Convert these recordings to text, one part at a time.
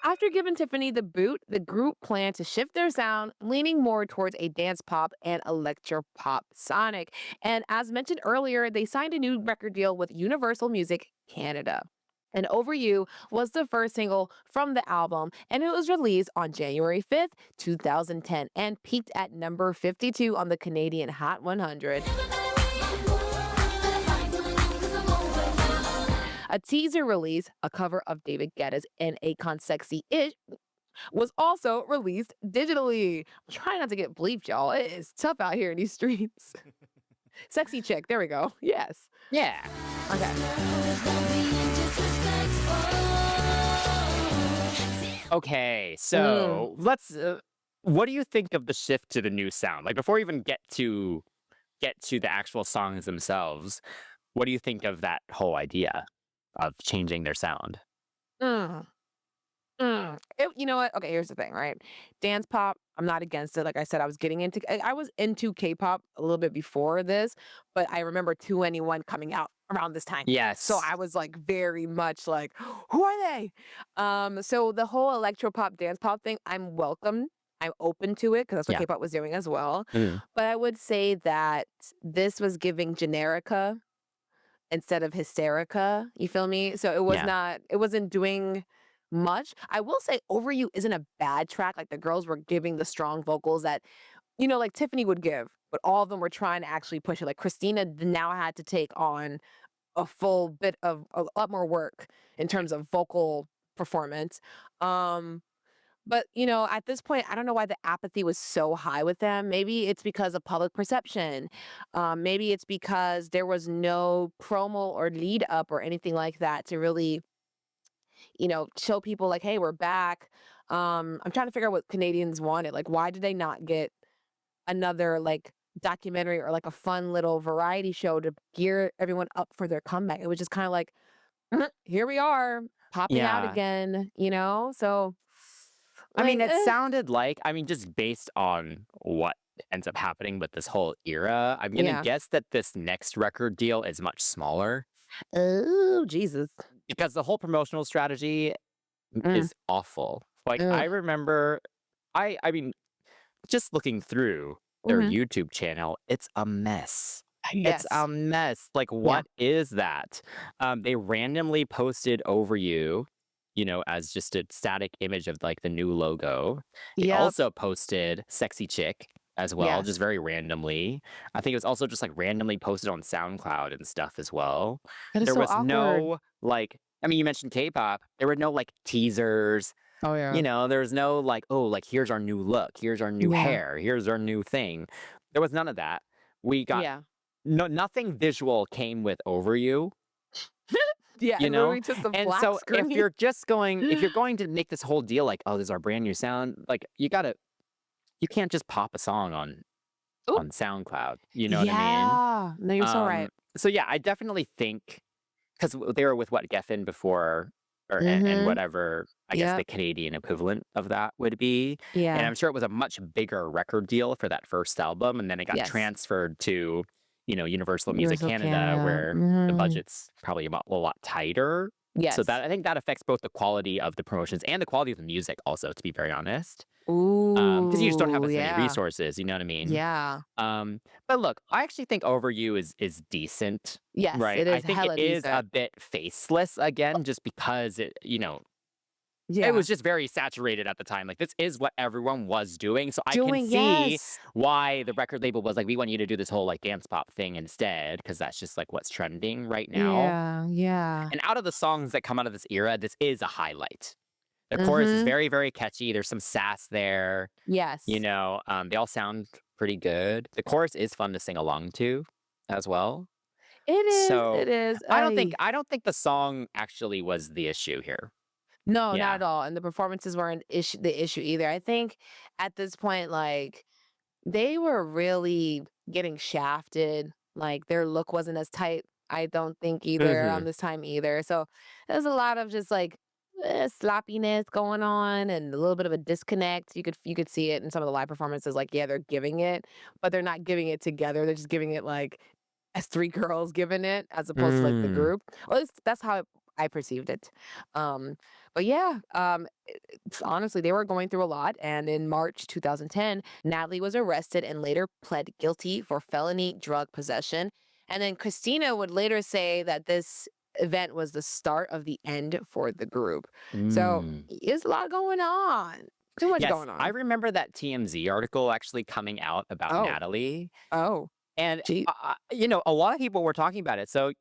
After giving Tiffany the boot, the group planned to shift their sound, leaning more towards a dance pop and electro pop sonic. And as mentioned earlier, they signed a new record deal with Universal Music Canada. And Over You was the first single from the album, and it was released on January 5th, 2010, and peaked at number 52 on the Canadian Hot 100. A teaser release, a cover of David Guetta's and Akon's Sexy Ish, was also released digitally. Try not to get bleeped, y'all. It is tough out here in these streets. Sexy chick. There we go. Yes. Yeah. Okay, Mm. so let's. What do you think of the shift to the new sound? Like before we even get to the actual songs themselves, what do you think of that whole idea of changing their sound? Mm. You know what? Okay, here's the thing, right? Dance pop, I'm not against it. Like I said, I was into K-pop a little bit before this, but I remember 2NE1 coming out around this time. So Yes. I was like very much like, who are they? So the whole electro pop dance pop thing, I'm welcome. I'm open to it because that's what Yeah. K-pop was doing as well. Mm. But I would say that this was giving Generica instead of Hysterica, you feel me? So Yeah. it wasn't doing much. I will say Over You isn't a bad track, like, the girls were giving the strong vocals that, like Tiffany would give, but all of them were trying to actually push it, like, Christina now had to take on a full bit of a lot more work in terms of vocal performance, um, but, at this point, I don't know why the apathy was so high with them. Maybe it's because of public perception. Maybe it's because there was no promo or lead up or anything like that to really, show people like, hey, we're back. I'm trying to figure out what Canadians wanted. Like, why did they not get another like documentary or like a fun little variety show to gear everyone up for their comeback? It was just kind of like, here we are popping out Yeah. again. So I mean, like, it sounded like, I mean, just based on what ends up happening with this whole era, I'm gonna yeah. guess that this next record deal is much smaller Oh, Jesus. because the whole promotional strategy Mm, is awful. Like, I ugh, remember, I mean, just looking through their mhm. YouTube channel, it's a mess. It's Yes. a mess. Like, Yeah. what is that? They randomly posted Over You, as just a static image of like the new logo. They Yep. also posted Sexy Chick as well, just Yes. very randomly. I think it was also just like randomly posted on SoundCloud and stuff as well. That is There so was awkward. no like, I mean, you mentioned K-pop. There were no like teasers. Oh, yeah. There was no like, oh, like here's our new look, here's our new Yeah. hair, here's our new thing. There was none of that. We got Yeah. nothing visual came with Over You, Yeah, you know? literally just a And black so screen. if you're going to make this whole deal like, oh, this is our brand new sound, like you can't just pop a song Oop. on SoundCloud. You know what I mean? Yeah. No, you're so right. So yeah, I definitely think because they were with what Geffen before, or and Mhm. whatever I guess the Yep. Canadian equivalent of that would be, and Yeah. I'm sure it was a much bigger record deal for that first album, and then it got Yes. transferred to Universal Music Universal Canada, Canada. where the Mhm. budget's probably a lot tighter. So Yes. that I think that affects both the quality of the promotions and the quality of the music, also, to be very honest. Because you just don't have Ooh, as many yeah. resources, you know what I mean? Yeah. But look, I actually think Over You is decent, Yes, right? it I is think it hella is a decent. bit faceless again, just because it Yeah. was just very saturated at the time. Like, this is what everyone was doing, so I can Doing see yes. why the record label was like, "We want you to do this whole, like, dance pop thing instead, because that's just, like, what's trending right now." Yeah, yeah. And out of the songs that come out of this era, this is a highlight. The chorus is Mhm. very, very catchy, there's some sass there, Yes. they all sound pretty good. The chorus is fun to sing along to as well. It is, So, it is. I don't think the song actually was the issue here. No, not Yeah. at all, and the performances weren't the issue either. I think at this point, like, they were really getting shafted, like, their look wasn't as tight, I don't think either around Mhm. this time either, so there's a lot of just, like, sloppiness going on and a little bit of a disconnect. You could see it in some of the live performances, like, yeah, they're giving it, but they're not giving it together, they're just giving it, like, as 3 girls giving it as opposed to, like, the Mm. group. Or at least that's how I perceived it. Um, but yeah, honestly, they were going through a lot. And in March 2010, Natalie was arrested and later pled guilty for felony drug possession. And then Christina would later say that this event was the start of the end for the group. So Mm. there's a lot going on. Too much Yes, going I on. remember that TMZ article actually coming out about Oh, Natalie, oh, and, gee. a lot of people were talking about it, so,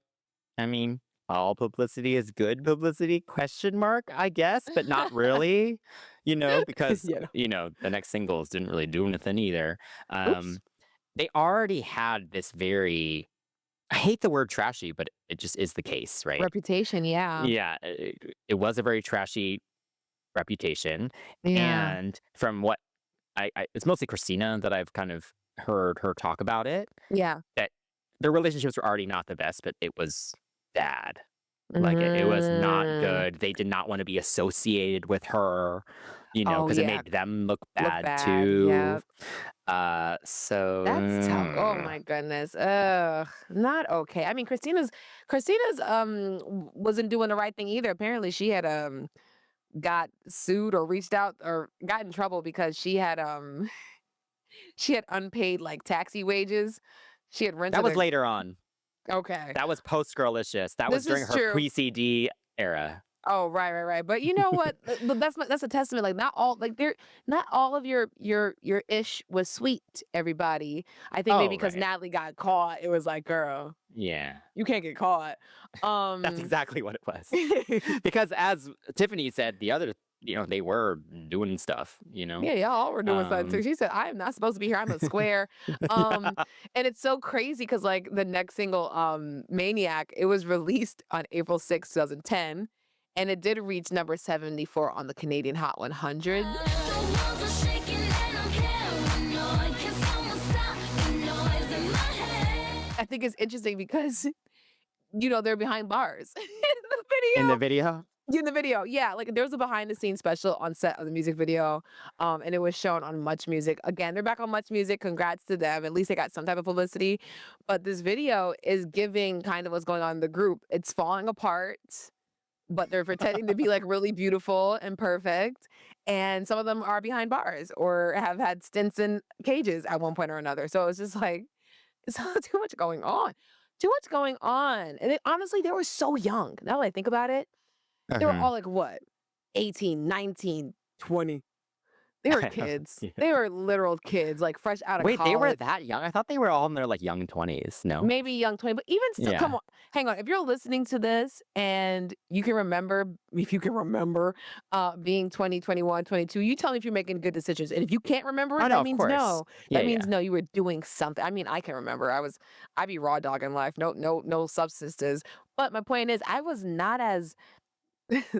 I mean, all publicity is good publicity, question mark, I guess, but not really, because, Yeah. the next singles didn't really do anything either. Oops. Um, they already had this very I hate the word trashy, but it just is the case, right? Reputation. Yeah. Yeah, it was a very trashy reputation, Yeah. and from what it's mostly Christina that I've kind of heard her talk about it, Yeah. that their relationships were already not the best, but it was bad. Like, it was not Mm. good. They did not wanna be associated with her, Oh, because it yeah. made them look Look bad bad. too. Yep. So, That's tough. Oh my goodness. Ugh. Not okay. I mean, Christina's wasn't doing the right thing either. Apparently she had got sued or reached out or got in trouble because she had she had unpaid like taxi wages. She had that rented was a later on. okay. That was post Girlicious. That was This during is her true. pre-CD era. Oh, right, right, right. But you know what? But that's a testament. Like not all like there not all of your ish was sweet, everybody. I think maybe Oh, because right. Natalie got caught, it was like, girl, Yeah. you can't get caught. That's Um exactly what it was. Because as Tiffany said, the other, they were doing stuff, Yeah, y'all were doing something too. Um, She said, "I am not supposed to be here. I'm a square." Um, and it's so crazy because like the next single, Maniac, it was released on April 6th, 2010, and it did reach number 74 on the Canadian Hot 100. I think it's interesting because, they're behind bars in the in the video. video? In the video, yeah, like, there was a behind the scenes special on set of the music video, and it was shown on Much Music. Again, they're back on Much Music, congrats to them, at least they got some type of publicity, but this video is giving kind of what's going on in the group. It's falling apart, but they're pretending to be, like, really beautiful and perfect, and some of them are behind bars or have had stints in cages at one point or another, so it's just like, it's too much going on. Too much going on, and honestly, they were so young, now that I think about it. They were Mhm. all like what? 18, 19, 20. They were kids. Yeah. They were literal kids, like fresh out of Wait, they were college. that young? I thought they were all in their, like, young 20s, no? Maybe young 20, but even still, come Yeah. on. Hang on. If you're listening to this and you can remember, if you can remember being 20, 21, 22, you tell me if you're making good decisions. And if you can't remember Oh, it, no, that of means course. no. Yeah, That means yeah. no, you were doing something. I mean, I can remember. I'd be raw dog in life. No, no, no substances. But my point is, I was not as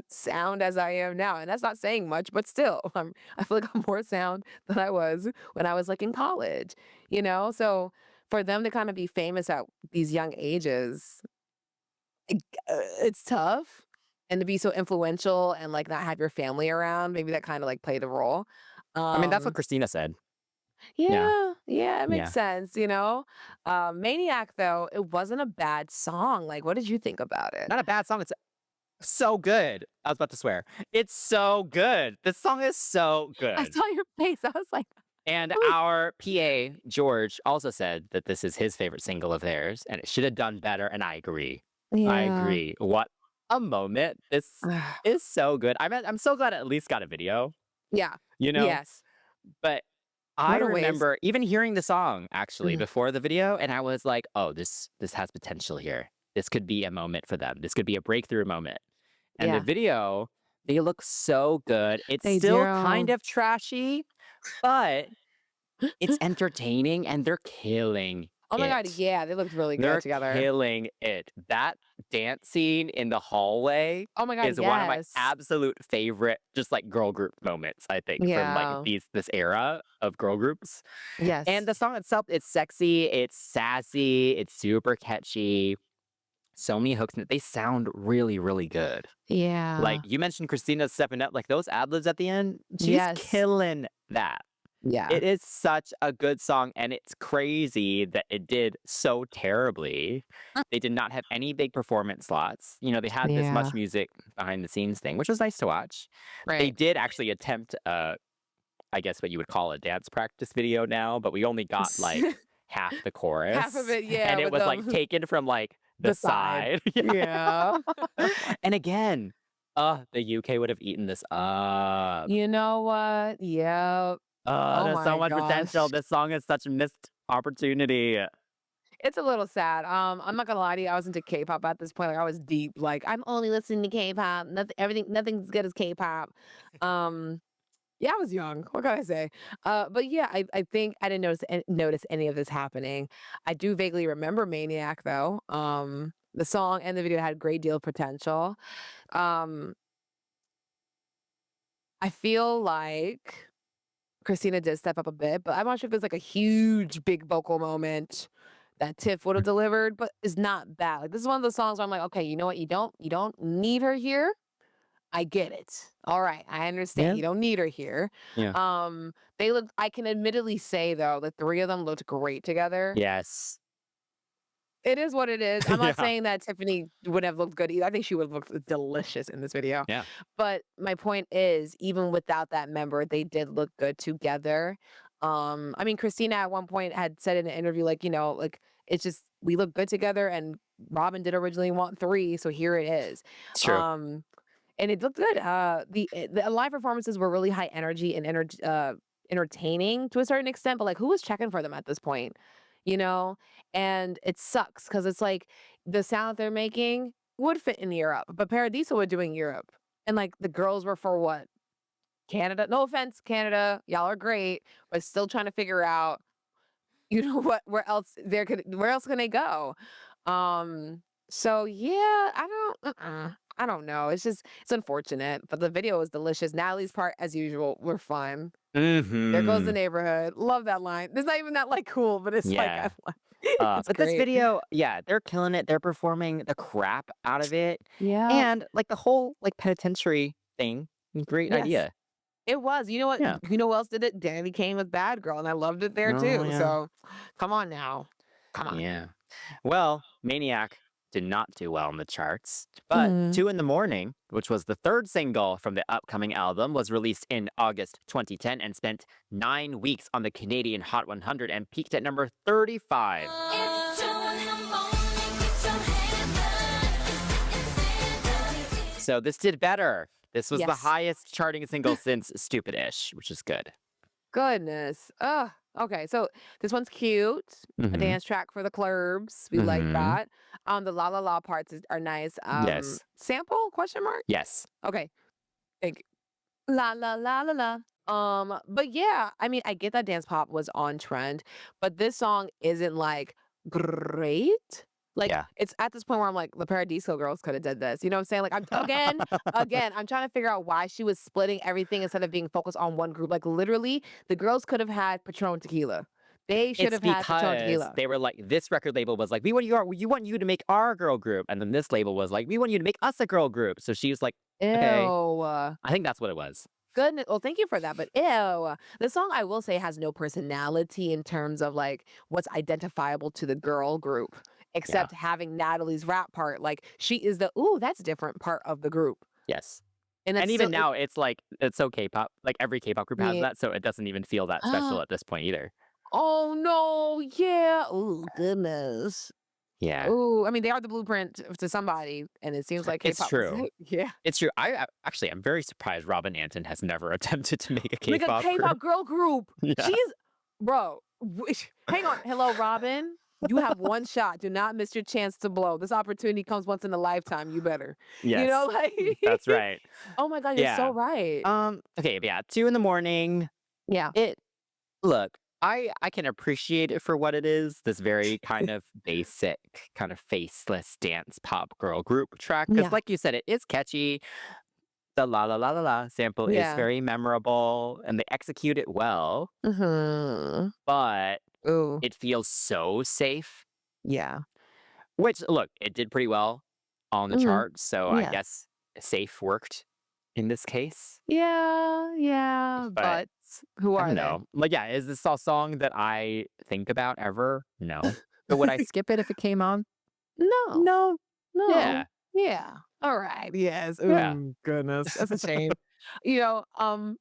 sound as I am now, and that's not saying much, but still, I feel like I'm more sound than I was when I was, like, in college, you know? So, for them to kinda be famous at these young ages, it's tough, and to be so influential and, like, not have your family around, maybe that kinda, like, played a role. I mean, that's what Um, Christina said. Yeah, yeah, yeah, it makes yeah. sense, you know? Maniac, though, it wasn't a bad song, like, what did you think about it? Not a bad song, it's so good. I was about to swear. It's so good. This song is so I good. saw your face, I was like, And "Ooh." our PA, George, also said that this is his favorite single of theirs, and it should have done better, and I agree. I Yeah. agree. What a moment. This is so good. I'm so glad it at least got a video, Yeah. you know? Yes. But I What a waste. remember even hearing the song actually Mhm. before the video, and I was like, "Oh, this has potential here. This could be a moment for them. This could be a breakthrough moment." And the Yeah. video, they look so good. It's They still kind do. of trashy, but it's entertaining and they're killing Oh my god, it. yeah, they looked really good They're together. killing it. That dance scene in the hallway Oh my god, is one of my yes. absolute favorite just like girl group moments, I think, from like Yeah. this era of girl groups. And Yes. the song itself, it's sexy, it's sassy, it's super catchy. So many hooks in it. They sound really, really good. Like Yeah. you mentioned Christina stepping up, like those ad libs at the end, she's Yes. killing that. Yeah. It is such a good song, and it's crazy that it did so terribly. They did not have any big performance slots. They had this Yeah. much music behind the scenes thing, which was nice to watch. They Right. did actually attempt, I guess what you would call a dance practice video now, but we only got like half the Half of chorus, it, yeah, and it with, was like taken from like the the side. side. Yeah. Yeah. And again, the UK would have eaten this up. You know what? Yep. Oh There's so my much potential. gosh. This song is such a missed opportunity. It's a little sad. I'm not gonna lie to you, I was into K-pop at this point, like, I was deep, like, I'm only listening to K-pop, nothing's as good as K-pop. Um, yeah, I was young, what can I say? But yeah, I think I didn't notice any of this happening. I do vaguely remember Maniac, though. The song and the video had a great deal of potential. Um, I feel like Christina did step up a bit, but I'm not sure if it's like a huge, big vocal moment that Tiff would have delivered, but it's not bad. Like this is one of those songs where I'm like, okay, you know what? You don't need her here. I get it. All right, I understand. Yeah. You don't need her here. Yeah. They look. I can admittedly say though, the three of them looked great together. Yes. It is what it is. I'm not Yeah. saying that Tiffany would have looked good either. I think she would have looked delicious in this video. Yeah. But my point is, even without that member, they did look good together. I mean, Christina at one point had said in an interview, like, like it's just we look good together, and Robin did originally want three, so here it is. It's true. And it looked good. The live performances were really high energy and entertaining to a certain extent, but like, who was checking for them at this point? You know, and it sucks because it's like the sound that they're making would fit in Europe, but Paradiso would doing Europe, and like the girls were for what? Canada. No offense, Canada, y'all are great, but still trying to figure out, what where else can they go? So yeah, I don't know. It's unfortunate, but the video was delicious. Natalie's part, as usual, were fun. There goes the Mhm. neighborhood. Love that line. It's not even that like cool, but it's like Yeah. it's But this great. video, yeah, they're killing it. They're performing the crap out of it. Yeah. And like the whole like penitentiary thing, great Yes. idea. It was. You know what? Yeah. You know who else did it? Danny came with Bad Girl, and I loved it there Oh too. yeah. So, come on now. Come on. Yeah. Well, Maniac did not do well in the charts, but Mm. 2 in the Morning, which was the third single from the upcoming album, was released in August 2010 and spent 9 weeks on the Canadian Hot 100 and peaked at number 35. So this did better. This was the Yes. highest charting single since Stupid-ish, which is good. Goodness. Ugh. Okay, so this one's cute. A Mhm. dance track for the clubs. We like Mhm. that. The la la la parts are nice. Yes. Sample question mark? Yes. Okay. Thank you. La la la la la. But yeah, I mean, I get that dance pop was on trend, but this song isn't like great. Like Yeah. it's at this point where I'm like, the Paradiso girls could have did this. You know what I'm saying? Like again, I'm trying to figure out why she was splitting everything instead of being focused on one group. Like literally, the girls could have had Patron tequila. They should It's have had Patron because tequila. they were like, this record label was like, we want you to make our girl group. And then this label was like, we want you to make us a girl group. So she was like, okay. Ew. I think that's what it was. Goodness. Well, thank you for that. But ew. The song I will say has no personality in terms of like what's identifiable to the girl group, Yeah. except having Natalie's rap part. Like she is the ooh, that's different part of the group. Yes. And And it's even still now, it's like, it's so K-pop. Like every K-pop group has yeah. that. So it doesn't even feel that special at this point either. Oh no, yeah. Oh goodness. Yeah. Oh, I mean, they are the blueprint to somebody, and it seems like It's K-pop was true. it. Yeah. It's true. Actually, I'm very surprised Robin Anton has never attempted to make a Like a K-pop K-pop group. girl group. Yeah. She's bro. Hang on. Hello, Robin. You have one shot. Do not miss your chance to blow. This opportunity comes once in a lifetime. You better. You know, Yes. like That's right. oh my God, you're so Yeah. right. Okay, but yeah, 2 in the Morning. Yeah. It look, I can appreciate it for what it is, this very kind of basic, kind of faceless dance pop girl group track. Because, Yeah. like you said, it is catchy. The la la la la la sample is Yeah. very memorable and they execute it well, Mm-hmm. but Ooh. it feels so safe. Yeah. Which look, it did pretty well on the Mm-hmm. charts, so I Yeah. guess safe worked. in this case. Yeah, yeah, But but who I are don't they? know. Like, yeah, is this a song that I think about ever? No. But would I skip it if it came on? No, No. no. Yeah. Yeah. All right. Yes. Yeah. Oh goodness. That's a shame. You know,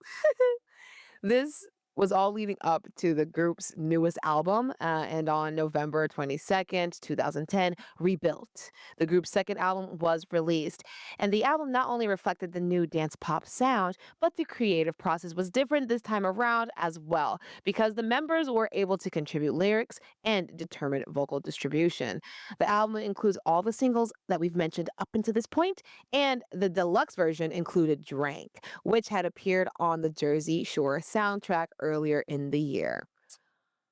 this was all leading up to the group's newest album, and on November 22nd, 2010, Rebuilt. The group's second album was released, and the album not only reflected the new dance pop sound, but the creative process was different this time around as well, because the members were able to contribute lyrics and determine vocal distribution. The album includes all the singles that we've mentioned up until this point, and the deluxe version included Drank, which had appeared on the Jersey Shore soundtrack earlier in the year.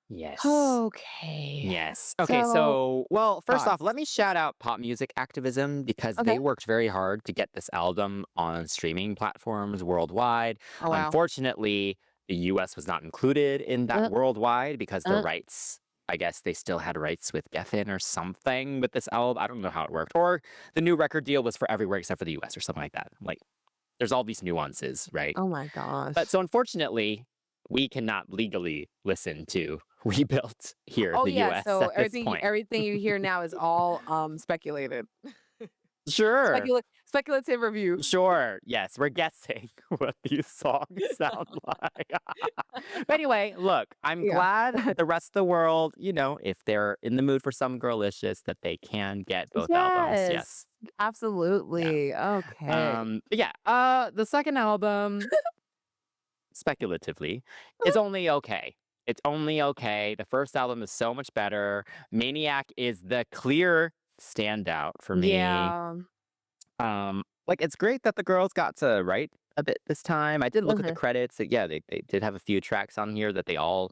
Yes. Okay. Yes. Okay, So, so, well, first off, let thoughts? me shout out pop music activism because Okay. they worked very hard to get this album on streaming platforms worldwide. Oh, wow. Unfortunately, the US was not included in that Uh, worldwide because the uh, rights, I guess they still had rights with Geffen or something with this album. I don't know how it worked. Or the new record deal was for everywhere except for the US or something like that. Like, there's all these nuances, right? oh my But gosh. so unfortunately, we cannot legally listen to Rebuilt here in Oh, the yeah, US so at this everything point. everything you hear now is all, speculated. Sure. Speculative review. Sure. Yes, we're guessing what these songs sound like. But anyway, look, I'm Yeah. glad the rest of the world, if they're in the mood for some Girlicious, that they can get both albums. Yes, Yes. Yeah. absolutely. Okay. But yeah, the second album, speculatively, is only okay. It's only okay. The first album is so much better. Maniac is the clear standout for me. Yeah. Like it's great that the girls got to write a bit this time. I did look at the Mhm. credits. Yeah, they did have a few tracks on here that they all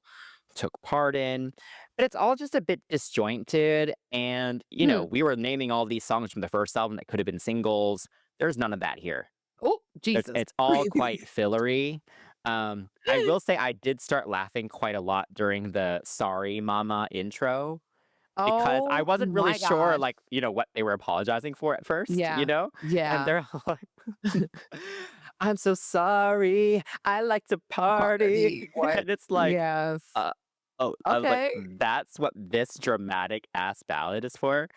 took part in, but it's all just a bit disjointed. And Hmm. we were naming all these songs from the first album that could have been singles. There's none of that here. Oh, Jesus. It's all quite fillery. I will say I did start laughing quite a lot during the "Sorry Mama" intro because I Oh wasn't really my sure, god. like, what they were apologizing for at first, Yeah. and Yeah. they're like, "I'm so sorry. I like to party," Party. What? and it's like, Yes. uh, oh, I was like, Okay. "That's what this dramatic ass ballad is for."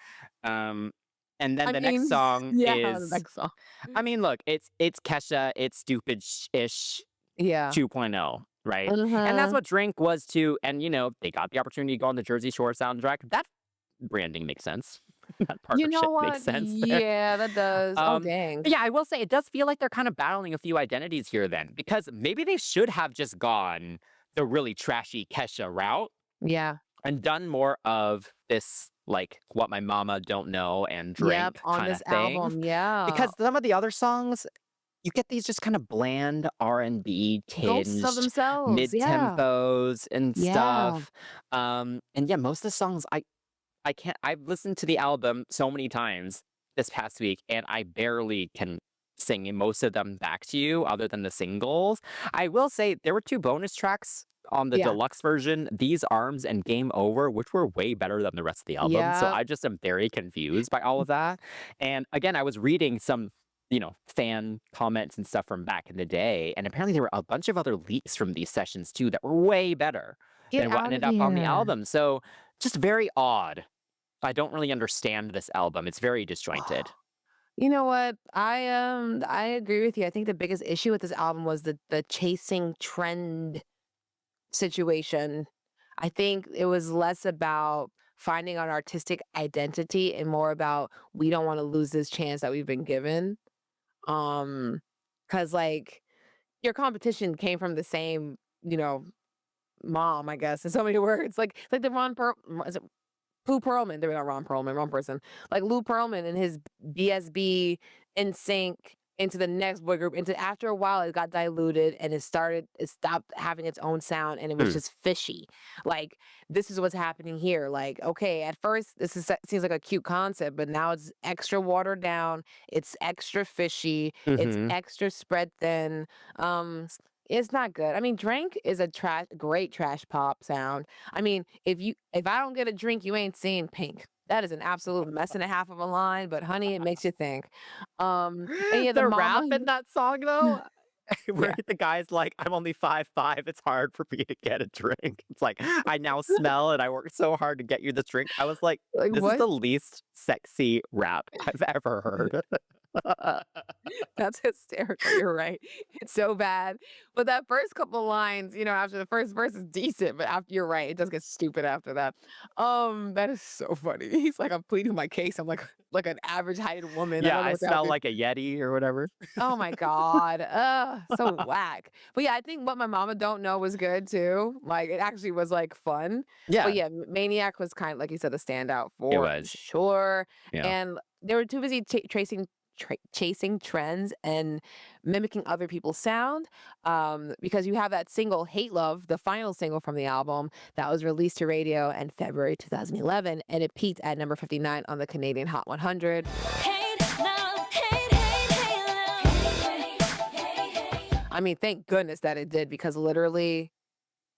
Um, and then I the next mean, song yeah, the is, next song. I mean, look, it's Kesha, it's stupid-ish Yeah. 2.0, right? And that's Mhm. what Drink was too. And they got the opportunity to go on the Jersey Shore soundtrack. That branding makes sense. That You know partnership makes what? sense there. Yeah, that does. Oh, dang. But yeah, I will say it does feel like they're kind of battling a few identities here then, because maybe they should have just gone the really trashy Kesha route Yeah. and done more of this, like, what my mama don't know and Yep, drink on kind this of thing. album, yeah. Because some of the other songs, you get these just kind of bland R&B Ghosts of tinged themselves, yeah. mid-tempos and Yeah. stuff. And yeah, most of the songs I can't I've listened to the album so many times this past week, and I barely can sing most of them back to you other than the singles. I will say there were 2 bonus tracks on the Yeah. deluxe version, These Arms and Game Over, which were way better than the rest of the album. So Yep. I just am very confused by all of that. And again, I was reading some, fan comments and stuff from back in the day, and apparently there were a bunch of other leaks from these sessions too that were way better Get than what out ended of up on the here. album. So just very odd. I don't really understand this album. It's very disjointed. You know what? I agree with you. I think the biggest issue with this album was the chasing trend situation. I think it was less about finding an artistic identity and more about we don't want to lose this chance that we've been given. Um, cause like your competition came from the same, mom, I guess, in so many words. Like the is it Lou Pearlman, they're not Ron Perlman, wrong person. Like Lou Pearlman and his BSB in sync into the next boy group. Into after a while, it got diluted and it stopped having its own sound and it was Hmm. just fishy. Like this is what's happening here. Like okay, at first seems like a cute concept, but now it's extra watered down. It's extra fishy. It's Mhm. extra spread thin. Um, it's not good. I mean, Drink is a great trash pop sound. I mean, if I don't get a drink, you ain't seeing Pink. That is an absolute mess and a half of a line, but honey, it makes you think. And yeah, the The mama rap in that song, though, where yeah. the guy's like, "I'm only 5'5", it's hard for me to get a drink." It's like, "I now smell and I worked so hard to get you this drink." I was like, Like, "This is what? the least sexy rap I've ever heard." That's hysterical, you're right. It's so bad. But that first couple lines, after the first verse is decent, but after you're right, it does get stupid after that. That is so funny. He's like, "I'm pleading my case. I'm like an average heighted woman. I Yeah, don't know I what's smell happening." like a Yeti or whatever. Oh my god. So whack. But yeah, I think What My Mama Don't Know was good too. Like it actually was like fun. But Yeah, yeah, Maniac was kind of like you said, the standout it for was. sure. Yeah. And they were too busy chasing trends and mimicking other people's sound. Because you have that single "Hate Love," the final single from the album that was released to radio in February 2011, and it peaked at number 59 on the Canadian Hot 100. Hate, love, hate, hate, hate, love. I mean, thank goodness that it did because literally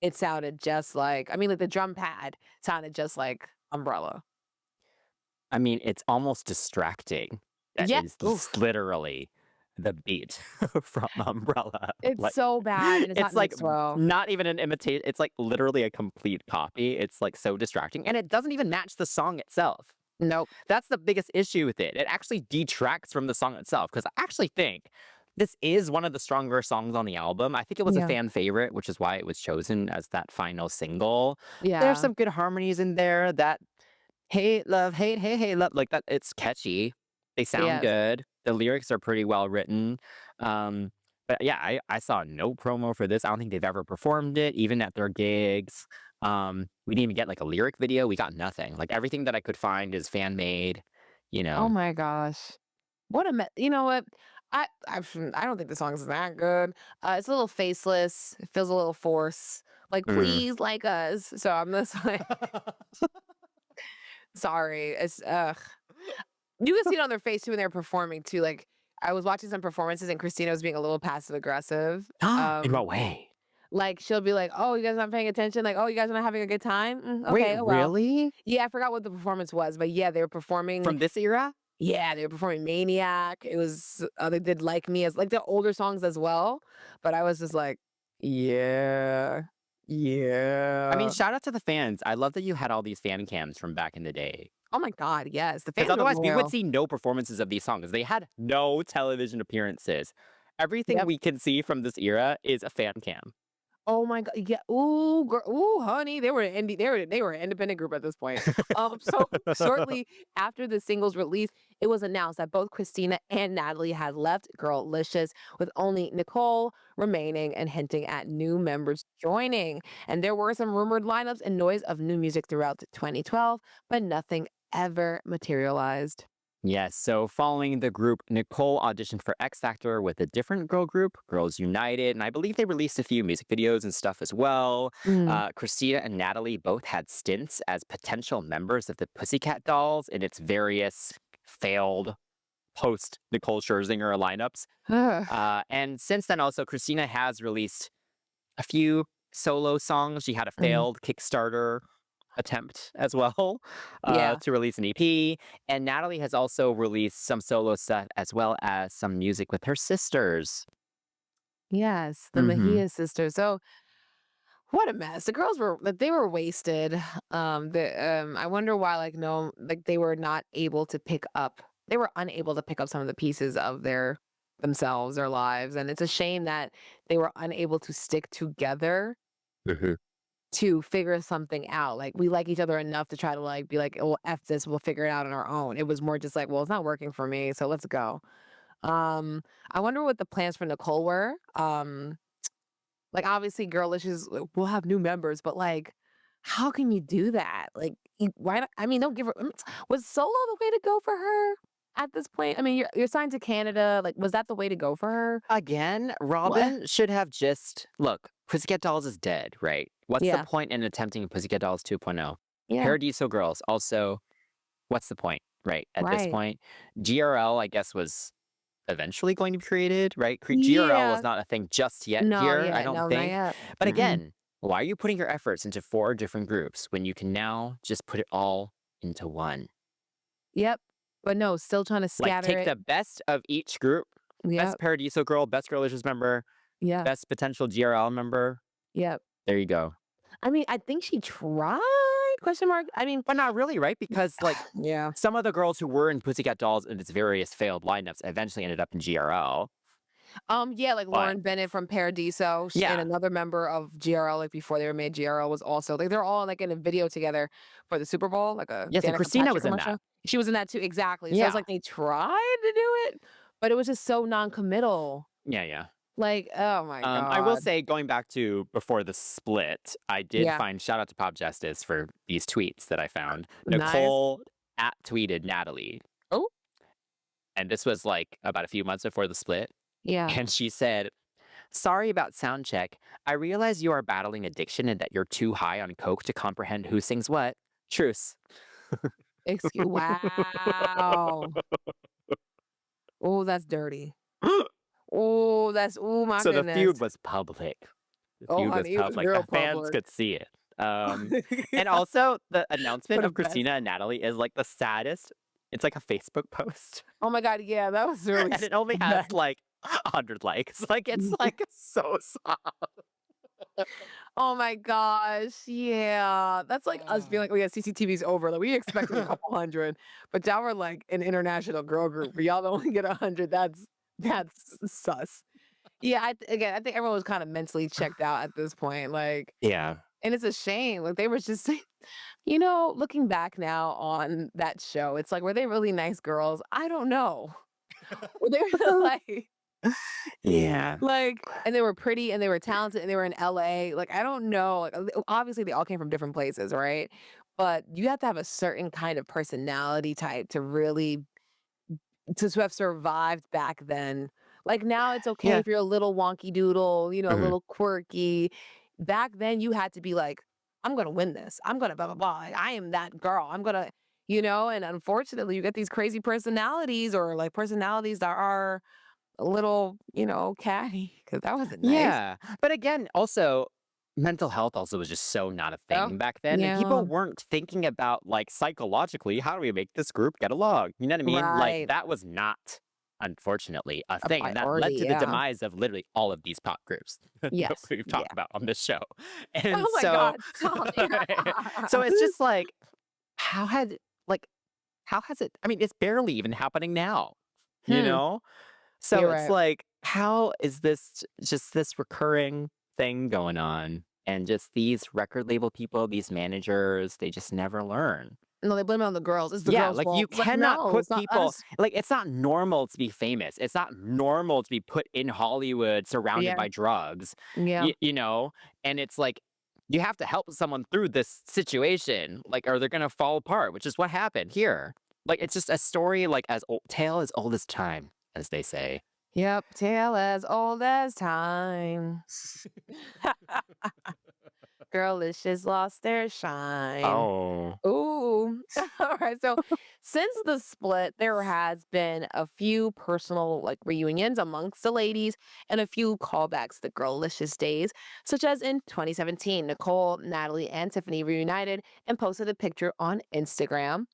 it sounded just like like the drum pad sounded just like Umbrella. I mean, it's almost distracting. That Yeah. is Oof. literally the beat from Umbrella. It's Like, so bad and it's not it's like mixed well. not even an imitate. It's like literally a complete copy. It's like so distracting, and it doesn't even match the song itself. Nope. That's the biggest issue with it. It actually detracts from the song itself because I actually think this is one of the stronger songs on the album. I think it was a Yeah. fan favorite, which is why it was chosen as that final single. There's Yeah. some good harmonies in there. That hate, love, hate, hey, hey, love. Like that, it's catchy. They sound Yes. good. The lyrics are pretty well written. Um, but yeah, I saw no promo for this. I don't think they've ever performed it, even at their gigs. We didn't even get like a lyric video. We got nothing. Like everything that I could find is fan made. You Oh know. my gosh. What a you know what? I don't think the song is that good. It's a little faceless. It feels a little forced. Like, Mm. please like us. So I'm just like, sorry. It's You can see it on their face too when they're performing too. Like I was watching some performances and Christina was being a little passive aggressive. In what way? Like she'll be like, "Oh, you guys not paying attention? Like, oh, you guys are not having a good time? Wait, Okay, oh well." really? Yeah, I forgot what the performance was, but yeah, they were performing. From this era? Yeah, they were performing Maniac. It was they did Like Me as like the older songs as well. But I was just like, yeah, I mean, yeah. shout out to the fans. I love that you had all these fan cams from back in the day. Oh my God, yes, the Because fans were otherwise, we would loyal. see no performances of these songs. They had no television appearances. Everything Yep. we can see from this era is a fan cam. Oh my God. Yeah. Ooh, girl. Ooh, honey. They were an independent group at this point. So shortly after the single's release, it was announced that both Christina and Natalie had left Girlicious, with only Nicole remaining and hinting at new members joining. And there were some rumored lineups and noise of new music throughout 2012, but nothing ever materialized. Yes, so following the group, Nicole auditioned for X Factor with a different girl group, Girls United, and I believe they released a few music videos and stuff as well. Mm. Christina and Natalie both had stints as potential members of the Pussycat Dolls in its various failed post Nicole Scherzinger lineups. Ugh. And since then, also, Christina has released a few solo songs. She had a Mhm. failed Kickstarter attempt as well Yeah. to release an EP. And Natalie has also released some solo stuff as well as some music with her sisters. Yes, the Hmm. Mejia sisters. So what a mess. The girls were like they were wasted. I wonder why like no like they were not able to pick up they were unable to pick up some of the pieces of their lives. And it's a shame that they were unable to stick together Hmm. to figure something out. Like we like each other enough to try to like be like, oh F this, we'll figure it out on our own. It was more just like, well, it's not working for me, so let's go. I wonder what the plans for Nicole were. Like, obviously, Girlicious will have new members, but, like, how can you do that? Like, why not I mean, don't give her was solo the way to go for her at this point? I mean, you're signed to Canada, like, was that the way to go for her? Again, What? Robin should have just look, Pussycat Dolls is dead, right? What's the Yeah. point in attempting Pussycat Dolls 2.0? Yeah. Paradiso Girls, also, what's the point, right? At this Right. point, GRL, I guess, was eventually going to be created, right? GRL was Yeah. not a thing just yet No, here, I yeah, don't no, not think. yet. But Mm-mm. again, why are you putting your efforts into four different groups when you can now just put it all into one? Yep. But no, still trying to Like, scatter take it. the best of each group. Best Yep. Paradiso girl, best Girlicious member, Yeah. best potential GRL member. Yep. There you go. I mean, I think she tried? Question mark. I mean, But not really, right? Because, like, yeah. some of the girls who were in Pussycat Dolls and its various failed lineups eventually ended up in GRL. Yeah, like But Lauren Bennett from Paradiso and yeah. another member of GRL, like before they were made GRL, was also like they're all like in a video together for the Super Bowl, like a Yeah, so Danica Christina Patrick was in that. commercial. She was in that too, exactly. So it's Yeah. like they tried to do it, but it was just so non-committal. Yeah. Like, oh my I will God. say, going back to before the split, I did Yeah. find shout out to Pop Justice for these tweets that I found. Nice. Nicole at tweeted Natalie, Oh, and this was like about a few months before the split. yeah. And she said, "Sorry about sound check. I realize you are battling addiction and that you're too high on coke to comprehend who sings what. Truce." Wow. Oh, that's dirty. Oh, oh my So the goodness. feud was public. The Oh, feud was honey, it was public. real The fans public. could see it. And also the announcement For the of best. Chrystina and Natalie is like the saddest. It's like a Facebook post, Oh my God, yeah, that was really and it only has bad. like 100 likes. Like it's like so soft. Oh my gosh, yeah. That's like us being like, "Oh yeah, CCTV's over." Like we expected a couple hundred, but y'all were like an international girl group. But y'all only get 100. That's sus. Yeah, again, I think everyone was kind of mentally checked out at this point. Like, Yeah. and it's a shame. Like they were just, looking back now on that show, it's like, were they really nice girls? I don't know. Were they really like? Yeah. And they were pretty and they were talented and they were in LA. Like, I don't know. Like, obviously, they all came from different places, right? But you have to have a certain kind of personality type to really to have survived back then. Like now, it's okay Yeah. if you're a little wonky doodle, a Mhm. little quirky. Back then, you had to be like, I'm gonna win this. I'm gonna blah blah blah. Like, I am that girl. I'm gonna, And unfortunately, you get these crazy personalities or like personalities that are a little, catty, because that wasn't nice. Yeah. But again, also mental health also was just so not a Oh, thing back then. And yeah, people weren't thinking about like psychologically, how do we make this group get along? You know what I mean? Like right. that was not, unfortunately, a A thing. And that led priority, to the yeah. demise of literally all of these pop groups that Yes, we've yeah. talked about on this show. And Oh my so God, stop. so it's just like, how had like how has it I mean, it's barely even happening now, you Hmm, know? So you're it's right. like, how is this just this recurring thing going on? And just these record label people, these managers, they just never learn. No, they blame it on the girls. It's the Yeah, girls' like you fault. It's like, cannot no, put it's not people us. like it's not normal to be famous. It's not normal to be put in Hollywood surrounded Yeah, by drugs. yeah. You know, and it's like you have to help someone through this situation, like or they're gonna fall apart, which is what happened here. Like it's just a story like as old, tale as old as time, as they say. Yep, tale as old as time. Girlicious lost their shine. Oh. Ooh. All right. So since the split, there has been a few personal like reunions amongst the ladies and a few callbacks to the Girlicious days, such as in 2017, Nicole, Natalie, and Tiffany reunited and posted a picture on Instagram.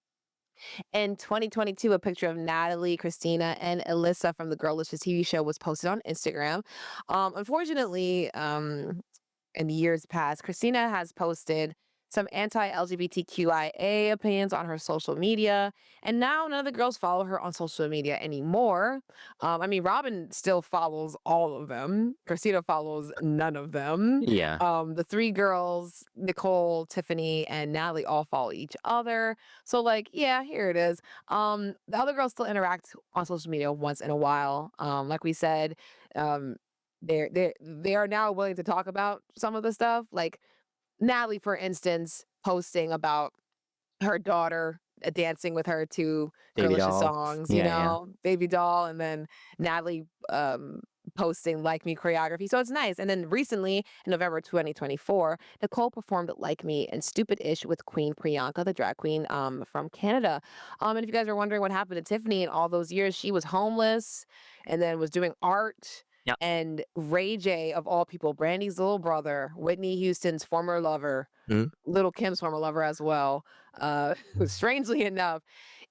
In 2022, a picture of Natalie, Christina, and Alyssa from the Girlicious TV show was posted on Instagram. Unfortunately, in years past, Christina has posted some anti-LGBTQIA opinions on her social media, and now none of the girls follow her on social media anymore. I mean, Robin still follows all of them. Christina follows none of them. Yeah. The three girls, Nicole, Tiffany, and Natalie, all follow each other. So, like, yeah, here it is. The other girls still interact on social media once in a while. Like we said, um, they are now willing to talk about some of the stuff. Like Natalie, for instance, posting about her daughter dancing with her to Baby Girlicious doll. songs, Yeah. Baby Doll, and then Natalie posting Like Me choreography. So it's nice. And then recently, in November 2024, Nicole performed Like Me and Stupid Ish with Queen Priyanka, the drag queen from Canada. And if you guys are wondering what happened to Tiffany in all those years, she was homeless and then was doing art. Yeah. And Ray J, of all people, Brandy's little brother, Whitney Houston's former lover, Mhm. Little Kim's former lover as well, strangely enough,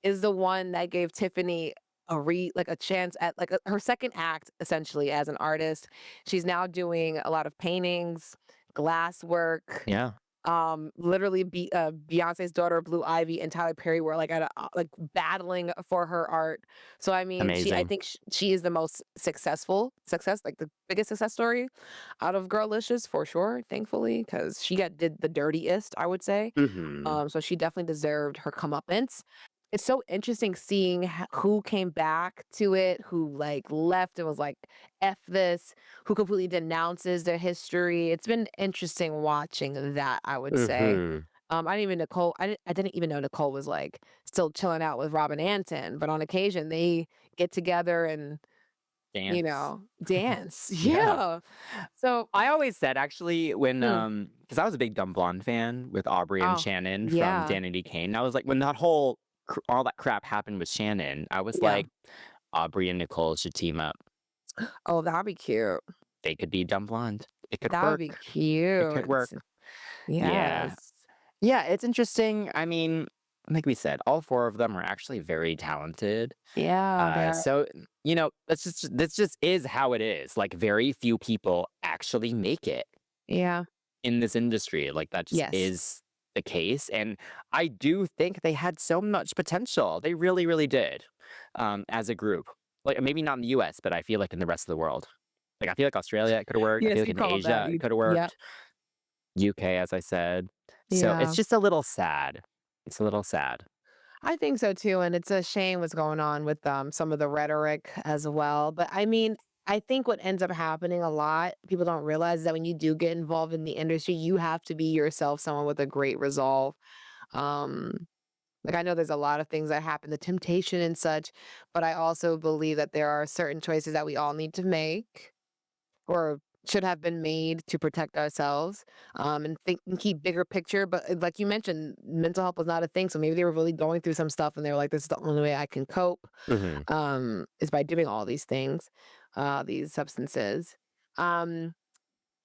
is the one that gave Tiffany a chance at her second act essentially as an artist. She's now doing a lot of paintings, glass work. Yeah. Literally, Beyonce's daughter, Blue Ivy, and Tyler Perry were like like battling for her art. So I mean, I Amazing. think she is the most like the biggest success story out of Girlicious for sure. Thankfully, because did the dirtiest, I would say. Hmm. So she definitely deserved her comeuppance. It's so interesting seeing who came back to it, who like left and was like, F this, who completely denounces their history. It's been interesting watching that, I would say. Hmm. I didn't even know Nicole was like still chilling out with Robin Anton, but on occasion they get together and, Dance. dance. Yeah. Yeah. So, I always said actually when mm, because I was a big Dumb Blonde fan with Aubrey and oh, Shannon from yeah, Danity Kane. I was like, when that whole all that crap happened with Shannon, I was yeah. like, Aubrey and Nicole should team up. Oh, that'd be cute. They could be Dumb Blonde. It could That would be work. It could cute. work. Yeah. Yes. Yeah, it's interesting. I mean, like we said, all four of them are actually very talented. Yeah, they are. So this just is how it is. Like very few people actually make it Yeah. in this industry. Like that just Yes. is the case. And I do think they had so much potential. They really, really did. As a group. Like maybe not in the US, but I feel like in the rest of the world. Like I feel like Australia it could have worked. I Yes, feel like you in called that. Asia it You could have Yep. worked. UK, as I said. So it's Yeah. just a little sad. It's a little sad. I think so too, and it's a shame what's going on with, some of the rhetoric as well, but I mean, I think what ends up happening a lot, people don't realize that when you do get involved in the industry, you have to be yourself someone with a great resolve. Um, like, I know there's a lot of things that happen, the temptation and such, but I also believe that there are certain choices that we all need to make or should have been made to protect ourselves, and think and keep bigger picture. But like you mentioned, mental health was not a thing, so maybe they were really going through some stuff, and they were like, "This is the only way I can cope, Hmm. is by doing all these things, these substances." Um,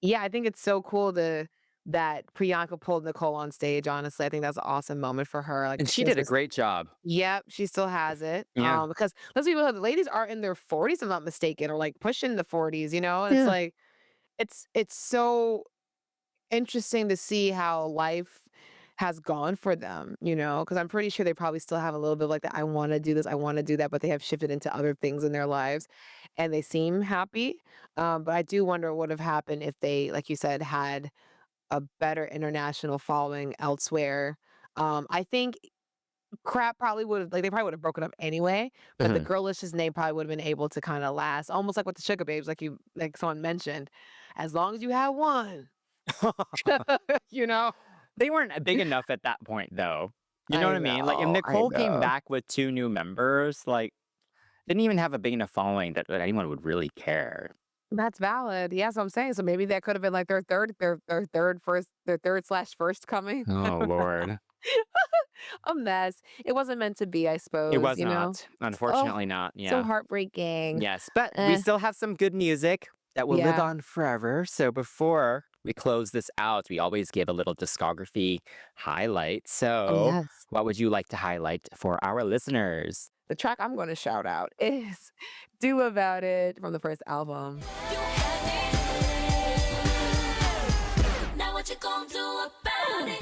yeah, I think it's so cool that Priyanka pulled Nicole on stage. Honestly, I think that's an awesome moment for her. Like And she she was did a just, great job. yep, she still has it. Yeah. Because let's be real, the ladies are in their 40s, if I'm not mistaken, or like pushing the 40s. And it's Yeah. like it's so interesting to see how life has gone for them, because I'm pretty sure they probably still have a little bit of like that, I wanna do this, I wanna do that, but they have shifted into other things in their lives, and they seem happy, but I do wonder what would have happened if they, like you said, had a better international following elsewhere. I think crap probably would've like, they probably would've broken up anyway, but the Mhm. Girlicious name probably would've been able to kinda last, almost like with the Sugar Babes, like someone mentioned, as long as you have one, you know? They weren't big enough at that point, though. You know what I mean? Like, if I Nicole came know. back with 2 new members, like, didn't even have a big enough following that anyone would really care. That's valid. Yeah, that's what I'm saying. So maybe that could have been like their third slash first coming. Oh, Lord. A mess. It wasn't meant to be, I It suppose, was not. Oh, Unfortunately not, so yeah. heartbreaking. Yes, but we Eh, still have some good music that will live yeah. on forever. So before we close this out, we always give a little discography highlight. Oh, So, yes. what would you like to highlight for our listeners? The track I'm going to shout out is Do About It from the first album. You had me. Now what you gonna do about it?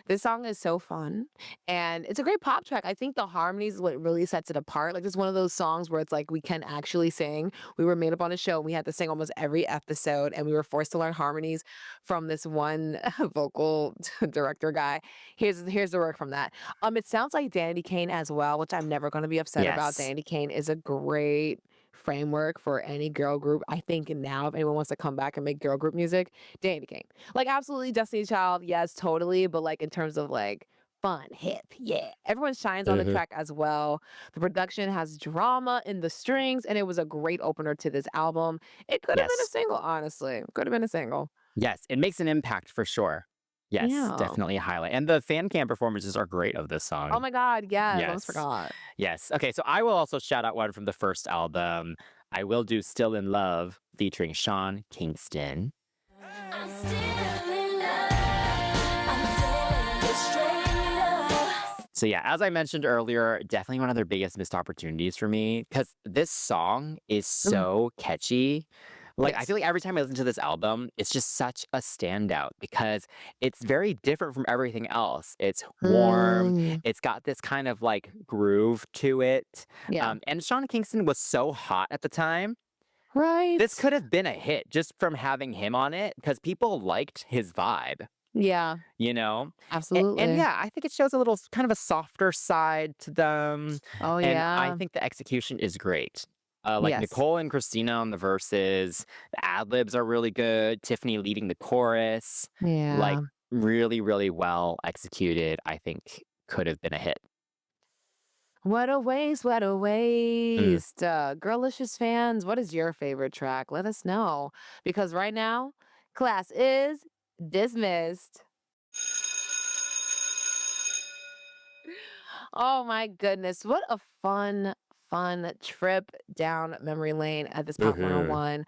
This song is so fun, and it's a great pop track. I think the harmonies is what really sets it apart. Like, it's one of those songs where it's like we can actually sing. We were made up on a show, and we had to sing almost every episode, and we were forced to learn harmonies from this one vocal director guy. Here's the work from that. It sounds like Danity Kane as well, which I'm never gonna be upset about. Yes. Danity Kane is a great framework for any girl group. I think now if anyone wants to come back and make girl group music, Danity Kane. Like, absolutely Destiny's Child, yes, totally, but, like, in terms of, like, fun, hip, yeah. Everyone shines on the Mhm. track as well. The production has drama in the strings, and it was a great opener to this album. It could have been a Yes. single, honestly. Could have been a single. Yes, it makes an impact for sure. Yes, Yeah. definitely a highlight. And the fan cam performances are great of this Oh song. my god, yes, almost Yes. forgot. Yes. Okay, so I will also shout out one from the first album. I will do Still in Love featuring Sean Kingston. I'm still in love. I'm telling you straight up. So yeah, as I mentioned earlier, definitely one of their biggest missed opportunities for me because this song is Mhm. so catchy. Like I Yes. feel like every time I listen to this album, it's just such a standout because it's very different from everything else. It's warm. Mm, It's got this kind of like groove to it. yeah. And Sean Kingston was so hot at the time. This Right. could have been a hit just from having him on it because people liked his vibe, Yeah, you know? And absolutely. yeah, I think it shows a little kind of a softer side to them. Oh, And I yeah. think the execution is great. Like Yes. Nicole and Christina on the verses, the ad libs are really good. Tiffany leading the chorus, like Yeah. really, really well executed. I think could have been a hit. What a waste, what a Mm. waste. Girlicious fans, what is your favorite track? Let us know. Because right now, class is dismissed. Oh my goodness. What a fun trip down memory lane at this Pop Mhm. 101.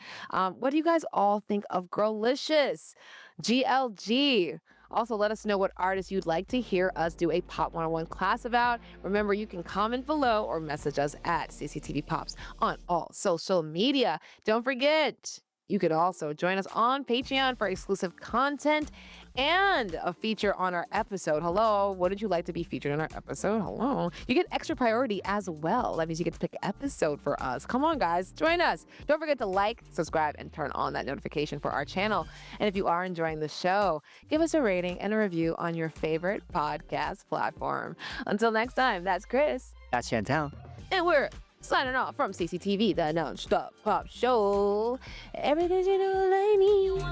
What do you guys all think of Girlicious? GLG. Also, let us know what artists you'd like to hear us do a Pop 101 class about. Remember, you can comment below or message us at CCTV Pops on all social media. Don't forget, you could also join us on Patreon for exclusive content and a feature on our episode. Hello, wouldn't you like to be featured in our episode? Hello. You get extra priority as well. That means you get to pick an episode for us. Come on, guys, join us. Don't forget to like, subscribe, and turn on that notification for our channel. And if you are enjoying the show, give us a rating and a review on your favorite podcast platform. Until next time, that's Chris. That's Chantel. And we're signing off from CCTV, the non-stop pop show. Every digital lady.